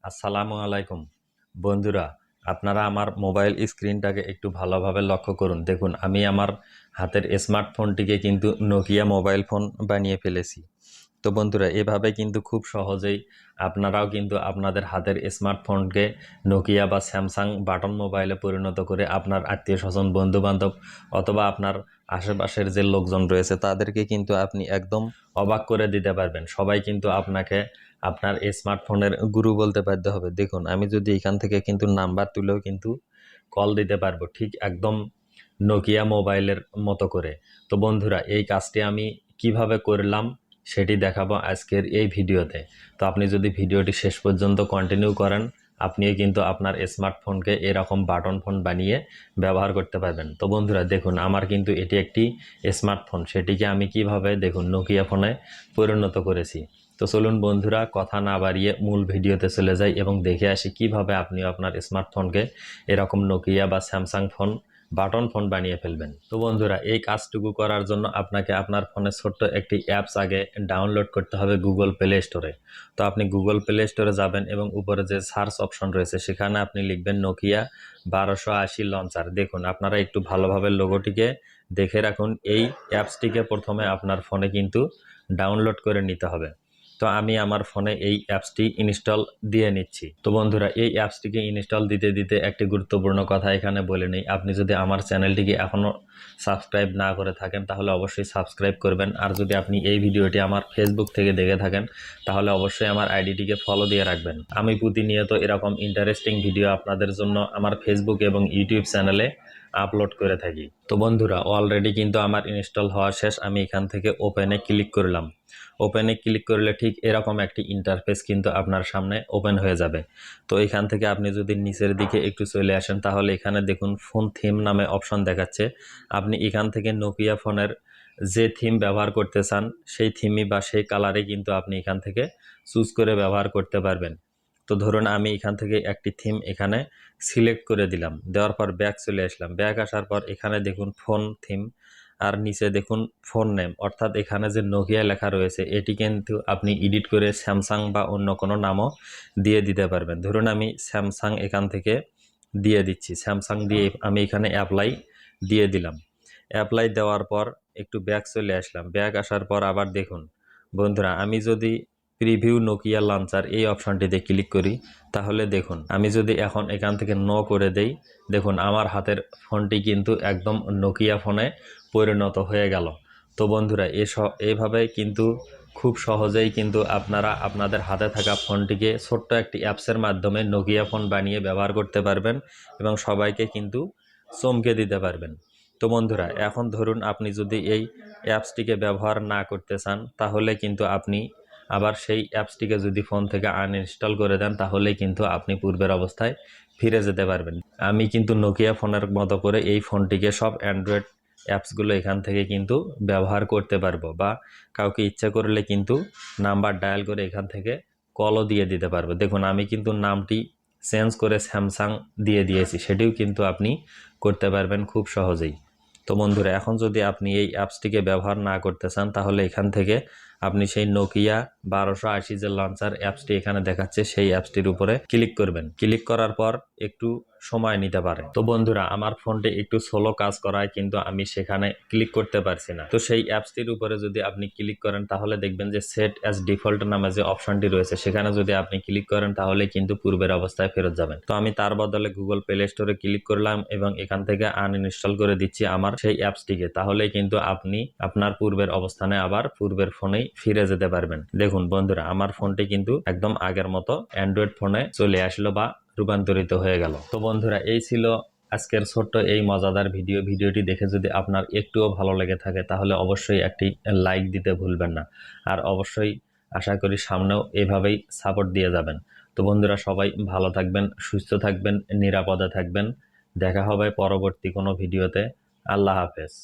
আসসালামু আলাইকুম বন্ধুরা, আপনারা আমার মোবাইল স্ক্রিনটাকে একটু ভালোভাবে লক্ষ্য করুন। দেখুন, আমি আমার হাতের স্মার্টফোনটিকে কিন্তু নোকিয়া মোবাইল ফোন বানিয়ে ফেলেছি। তো বন্ধুরা, এভাবে কিন্তু খুব সহজেই আপনারাও কিন্তু আপনাদের হাতের স্মার্টফোনকে নোকিয়া বা স্যামসাং বাটন মোবাইলে পরিণত করে আপনার আত্মীয় স্বজন, বন্ধু বান্ধব অথবা আপনার আশেপাশের যে লোকজন রয়েছে তাদেরকে কিন্তু আপনি একদম অবাক করে দিতে পারবেন। সবাই কিন্তু আপনাকে আপনার স্মার্টফোনের গুরু বলতে বাধ্য হবে। দেখুন, আমি যদি এখান থেকে কিন্তু নাম্বার তুলেও কিন্তু কল দিতে পারবো, ঠিক একদম নোকিয়া মোবাইলের মতো করে। তো বন্ধুরা, এই কাজটি আমি কিভাবে করলাম সেটি দেখাবো আজকের এই ভিডিওতে। তো আপনি যদি ভিডিওটি শেষ পর্যন্ত কন্টিনিউ করেন, আপনিও কিন্তু আপনার স্মার্টফোনকে এরকম বাটন ফোন বানিয়ে ব্যবহার করতে পারবেন। তো বন্ধুরা দেখুন, আমার কিন্তু এটি একটি স্মার্টফোন, সেটিকে আমি কিভাবে দেখুন নোকিয়া ফোনে পরিণত করেছি। তো চলুন বন্ধুরা, কথা না বাড়িয়ে মূল ভিডিওতে চলে যাই এবং দেখে আসি কিভাবে আপনিও আপনার স্মার্টফোনকে এরকম নোকিয়া বা স্যামসাং ফোন বাটন ফোন বানিয়ে ফেলবেন। তো বন্ধুরা, এই কাজটুকু করার জন্য আপনাকে আপনার ফোনে ছোট্ট একটি অ্যাপস আগে ডাউনলোড করতে হবে গুগল প্লে স্টোরে। তো আপনি গুগল প্লে স্টোরে যাবেন এবং উপরে যে সার্চ অপশন রয়েছে সেখানে আপনি লিখবেন নোকিয়া 1280 লঞ্চার। দেখুন, আপনারা একটু ভালোভাবে লোগোটিকে দেখে রাখুন। এই অ্যাপসটিকে প্রথমে আপনার ফোনে কিন্তু ডাউনলোড করে নিতে হবে। তো আমি আমার ফোনে এই অ্যাপসটি ইনস্টল দিয়ে নিচ্ছি। তো বন্ধুরা, এই অ্যাপসটিকে ইনস্টল দিতে দিতে একটি গুরুত্বপূর্ণ কথা এখানে বলে নেই। আপনি যদি আমার চ্যানেলটিকে এখনও সাবস্ক্রাইব না করে থাকেন তাহলে অবশ্যই সাবস্ক্রাইব করবেন। আর যদি আপনি এই ভিডিওটি আমার ফেসবুক থেকে দেখে থাকেন তাহলে অবশ্যই আমার আইডিটিকে ফলো দিয়ে রাখবেন। আমি প্রতিনিয়ত এরকম ইন্টারেস্টিং ভিডিও আপনাদের জন্য আমার ফেসবুক এবং ইউটিউব চ্যানেলে আপলোড করে থাকি। তো বন্ধুরা, অলরেডি কিন্তু আমার ইনস্টল হওয়া শেষ। আমি এখান থেকে ওপেনে ক্লিক করলাম। ওপেনে ক্লিক করলে ঠিক এরকম একটি ইন্টারফেস কিন্তু আপনার সামনে ওপেন হয়ে যাবে। তো এখান থেকে আপনি যদি নিচের দিকে একটু চলে আসেন তাহলে এখানে দেখুন ফোন থিম নামে অপশন দেখাচ্ছে। আপনি এখান থেকে নোকিয়া ফোনের যে থিম ব্যবহার করতে চান সেই থিমই বা সেই কালারে কিন্তু আপনি এখান থেকে চুজ করে ব্যবহার করতে পারবেন। তো ধরুন, আমি এখান থেকে একটি থিম এখানে সিলেক্ট করে দিলাম। দেওয়ার পর ব্যাক চলে আসলাম। ব্যাক আসার পর এখানে দেখুন ফোন থিম, আর নিচে দেখুন ফোন নেম, অর্থাৎ এখানে যে নোকিয়া লেখা রয়েছে এটি কিন্তু আপনি এডিট করে স্যামসাং বা অন্য কোনো নামও দিয়ে দিতে পারবেন। ধরুন, আমি স্যামসাং এখান থেকে দিয়ে দিচ্ছি। স্যামসাং দিয়ে আমি এখানে অ্যাপ্লাই দিয়ে দিলাম। অ্যাপ্লাই দেওয়ার পর একটু ব্যাক চলে আসলাম। ব্যাক আসার পর আবার দেখুন বন্ধুরা, আমি যদি প্রিভিউ নোকিয়া লঞ্চার এই অপশনটিতে ক্লিক করি তাহলে দেখুন, আমি যদি এখন এখান থেকে নো করে দেই, দেখুন আমার হাতের ফোনটি কিন্তু একদম নোকিয়া ফোনে পরিণত হয়ে গেল। তো বন্ধুরা, এইভাবে কিন্তু খুব সহজেই কিন্তু আপনারা আপনাদের হাতে থাকা ফোনটিকে ছোট্ট একটি অ্যাপসের মাধ্যমে নোকিয়া ফোন বানিয়ে ব্যবহার করতে পারবেন এবং সবাইকে কিন্তু চমকে দিতে পারবেন। তো বন্ধুরা, এখন ধরুন আপনি যদি এই অ্যাপসটিকে ব্যবহার না করতে চান তাহলে কিন্তু আপনি আবার সেই অ্যাপসটিকে যদি ফোন থেকে আনইনস্টল করে দেন তাহলে কিন্তু আপনি পূর্বের অবস্থায় ফিরে যেতে পারবেন। আমি কিন্তু নোকিয়া ফোনের মতো করে এই ফোনটিকে সব অ্যান্ড্রয়েড অ্যাপসগুলো এখান থেকে কিন্তু ব্যবহার করতে পারবো, বা কাউকে ইচ্ছা করলে কিন্তু নাম্বার ডায়াল করে এখান থেকে কলও দিয়ে দিতে পারবো। দেখুন, আমি কিন্তু নামটি চেঞ্জ করে স্যামসাং দিয়ে দিয়েছি, সেটিও কিন্তু আপনি করতে পারবেন খুব সহজেই। তো বন্ধুরা, এখন যদি আপনি এই অ্যাপসটিকে ব্যবহার না করতে চান তাহলে এখান থেকে আপনি সেই নোকিয়া 1280 যে লঞ্চার অ্যাপসটি এখানে দেখাচ্ছে সেই অ্যাপসটির উপরে ক্লিক করবেন। ক্লিক করার পর একটু সময় নিতে পারে। তো বন্ধুরা, আমার ফোনটি একটু স্লো কাজ করায় কিন্তু আমি সেখানে ক্লিক করতে পারছি না। তো সেই অ্যাপসটির উপরে যদি আপনি ক্লিক করেন তাহলে দেখবেন যে সেট অ্যাজ ডিফল্ট নামে যে অপশনটি রয়েছে সেখানে যদি আপনি ক্লিক করেন তাহলে কিন্তু পূর্বের অবস্থায় ফেরত যাবেন। তো আমি তার বদলে গুগল প্লে স্টোরে ক্লিক করলাম এবং এখান থেকে আনইনস্টল করে দিচ্ছি আমার সেই অ্যাপসটিকে। তাহলে কিন্তু আপনি আপনার পূর্বের অবস্থানে আবার পূর্বের ফোনেই ফিরে যেতে পারবেন। দেখুন বন্ধুরা, আমার ফোনটি কিন্তু একদম আগের মতো অ্যান্ড্রয়েড ফোনে চলে আসলো বা রূপান্তরিত হয়ে গেল। তো বন্ধুরা, এই ছিল আজকের ছোট্ট এই মজাদার ভিডিওটি দেখে যদি আপনার একটুও ভালো লেগে থাকে তাহলে অবশ্যই একটি লাইক দিতে ভুলবেন না। আর অবশ্যই আশা করি সামনেও এভাবেই সাপোর্ট দিয়ে যাবেন। তো বন্ধুরা, সবাই ভালো থাকবেন, সুস্থ থাকবেন, নিরাপদে থাকবেন। দেখা হবে পরবর্তী কোনো ভিডিওতে। আল্লাহ হাফেজ।